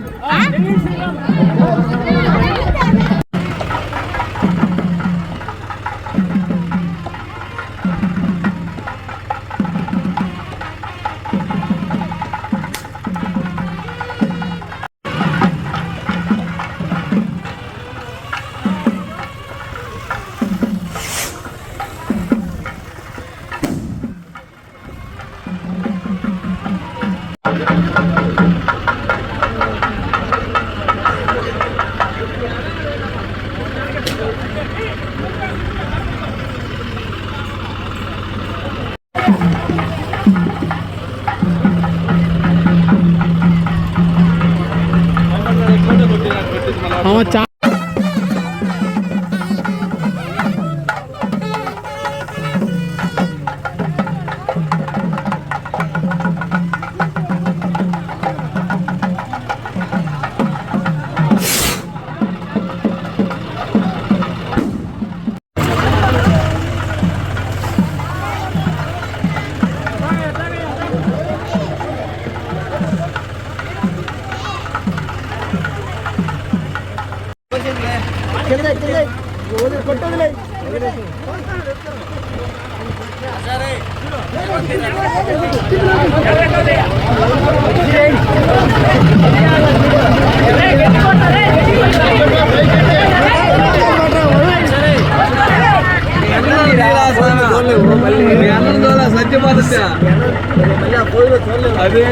అదే